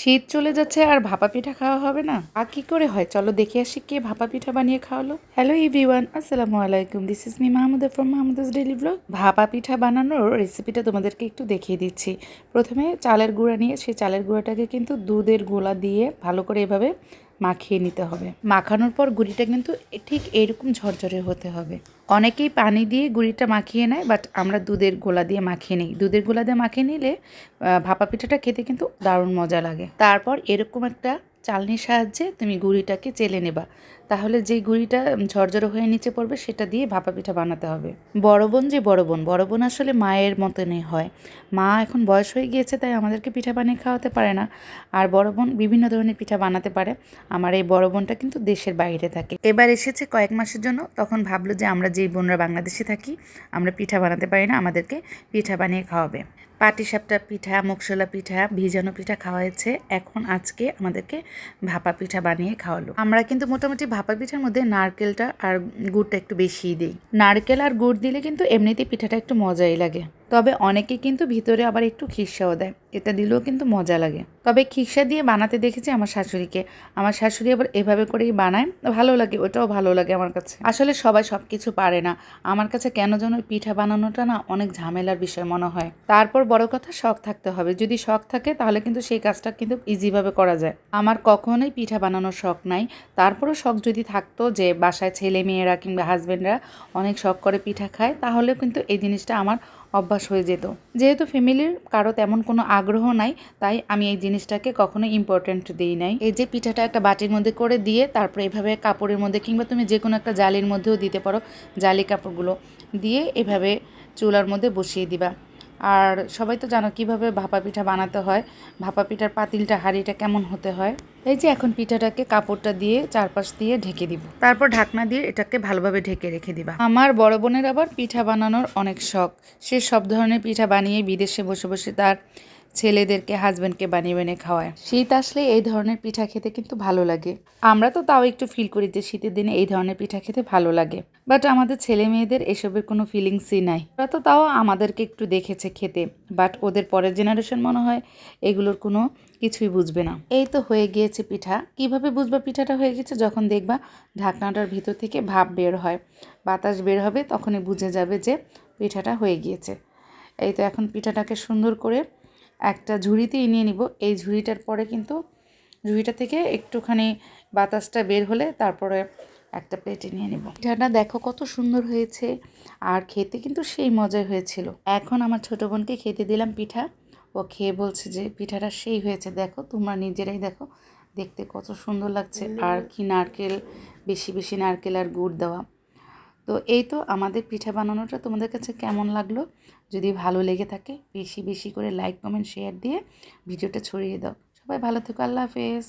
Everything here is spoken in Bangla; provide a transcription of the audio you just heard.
শীত চলে যাচ্ছে আর ভাপা পিঠা খাওয়া হবে না? কি করে হয়, চলো দেখে আসি কে ভাপা পিঠা বানিয়ে খাওয়ালো। হ্যালো এভরিওয়ান, আসসালামু আলাইকুম। This is me Mahmuda from Mahmuda's daily blog. ভাপা পিঠা বানানোর রেসিপিটা তোমাদেরকে একটু দেখিয়ে দিচ্ছি। প্রথমে চালের গুঁড়া নিয়ে সেই চালের গুঁড়াটাকে কিন্তু দুধের গোলা দিয়ে ভালো করে এভাবে মাখিয়ে নিতে হবে। মাখানোর পর গুঁড়িটা কিন্তু ঠিক এরকম ঝরঝরে হতে হবে। অনেকেই পানি দিয়ে গুঁড়িটা মাখিয়ে নেয়, বাট আমরা দুধের গোলা দিয়ে মাখিয়ে নিই। দুধের গোলা দিয়ে মাখিয়ে নিলে ভাপা পিঠাটা খেতে কিন্তু দারুণ মজা লাগে। তারপর এরকম একটা চালনির সাহায্যে তুমি গুঁড়িটাকে চেলে নেবা, তাহলে যেই গুঁড়িটা ঝরঝরে হয়ে নিচে পড়বে সেটা দিয়ে ভাপা পিঠা বানাতে হবে। বড় বোন আসলে মায়ের মতনই হয়। মা এখন বয়স হয়ে গিয়েছে, তাই আমাদেরকে পিঠা বানিয়ে খাওয়াতে পারে না। আর বড় বোন বিভিন্ন ধরনের পিঠা বানাতে পারে। আমার এই বড় বোনটা কিন্তু দেশের বাইরে থাকে, এবার এসেছে কয়েক মাসের জন্য। তখন ভাবলো যে আমরা যেই বোনরা বাংলাদেশে থাকি আমরা পিঠা বানাতে পারি না, আমাদেরকে পিঠা বানিয়ে খাওয়াবে। পাটিসাপটা পিঠা, মুগশোলা পিঠা, ভিজানো পিঠা খাওয়াচ্ছে। এখন আজকে আমাদেরকে ভাপা পিঠা বানিয়ে খাওয়ালো। আমরা কিন্তু মোটামুটি ভাপা পিঠার মধ্যে নারকেলটা আর গুড়টা একটু বেশিই দিই। নারকেল আর গুড় দিলে কিন্তু এমনিতেই পিঠাটা একটু মজাই লাগে। তবে অনেকে কিন্তু ভিতরে আবার একটু খিরসাও দেয়, এটা দিলেও কিন্তু মজা লাগে। তবে খিরসা দিয়ে বানাতে দেখেছি আমার শাশুড়িকে। আমার শাশুড়ি আবার এভাবে করেই বানায়, ভালো লাগে, ওটাও ভালো লাগে আমার কাছে। আসলে সবাই সব কিছু পারে না। আমার কাছে কেন যেন পিঠা বানানোটা না অনেক ঝামেলার বিষয় মনে হয়। তারপর বড় কথা শখ থাকতে হবে। যদি শখ থাকে তাহলে কিন্তু সেই কাজটা কিন্তু ইজিভাবে করা যায়। আমার কখনোই পিঠা বানানোর শখ নাই। তারপরও শখ যদি থাকতো যে বাসায় ছেলে মেয়েরা কিংবা হাজবেন্ডরা অনেক শখ করে পিঠা খায়, তাহলেও কিন্তু এই জিনিসটা আমার অভ্যাস হয়ে যেত। যেহেতু ফ্যামিলির কারো তেমন কোনো আগ্রহ নাই, তাই আমি এই জিনিসটাকে কখনো ইম্পর্টেন্ট দিই নাই। এই যে পিঠাটা একটা বাটির মধ্যে করে দিয়ে তারপরে এভাবে কাপড়ের মধ্যে কিংবা তুমি যে কোনো একটা জালির মধ্যেও দিতে পারো, জালি কাপড়গুলো দিয়ে এভাবে চুলার মধ্যে বসিয়ে দিবা। আর সবাই তো জানো কীভাবে ভাপা পিঠা বানাতে হয়। ভাপা পিঠার পাতিলটা, হাঁড়িটা কেমন হতে হয়। এই যে এখন পিঠাটাকে কাপড়টা দিয়ে চারপাশ দিয়ে ঢেকে দিব, তারপর ঢাকনা দিয়ে এটাকে ভালোভাবে ঢেকে রেখে দিবা। আমার বড় বোনের আবার পিঠা বানানোর অনেক শখ। সে সব ধরনের পিঠা বানিয়ে বিদেশে বসে বসে তার ছেলেদেরকে, হাজব্যান্ডকে বানিয়ে বানিয়ে খাওয়ায়। শীত আসলে এই ধরনের পিঠা খেতে কিন্তু ভালো লাগে। আমরা তো তাও একটু ফিল করি যে শীতের দিনে এই ধরনের পিঠা খেতে ভালো লাগে, বাট আমাদের ছেলে মেয়েদের এসবের কোনো ফিলিংসই নাই। ওরা তো তাও আমাদেরকে একটু দেখেছে খেতে, বাট ওদের পরের জেনারেশন মনে হয় এগুলোর কোনো কিছুই বুঝবে না। এই তো হয়ে গিয়েছে পিঠা। কিভাবে বুঝবা পিঠাটা হয়ে গেছে? যখন দেখবা ঢাকনাটার ভিতর থেকে ভাপ বের হয়, বাতাস বের হবে, তখনই বুঝে যাবে যে পিঠাটা হয়ে গিয়েছে। এই তো এখন পিঠাটাকে সুন্দর করে একটা ঝুড়িতে নিয়ে নিব। এই ঝুড়িটার পরে কিন্তু ঝুড়িটা থেকে একটুখানি বাতাসটা বের হলে তারপরে একটা প্লেটে নিয়ে নিব। পিঠাটা দেখো কত সুন্দর হয়েছে, আর খেতে কিন্তু সেই মজাই হয়েছিল। এখন আমার ছোটো বোনকে খেতে দিলাম পিঠা। ও খেয়ে বলছে যে পিঠাটা সেই হয়েছে, দেখো তোমরা নিজেরাই দেখো, দেখতে কত সুন্দর লাগছে। আর কি নারকেল, বেশি বেশি নারকেল আর গুড় দেওয়া। তো এই তো আমাদের পিঠা বানানোটা তোমাদের কাছে কেমন লাগলো? যদি ভালো লেগে থাকে বেশি বেশি করে লাইক, কমেন্ট, শেয়ার দিয়ে ভিডিওটা ছড়িয়ে দাও। সবাই ভালো থেকো, আল্লাহ হাফেজ।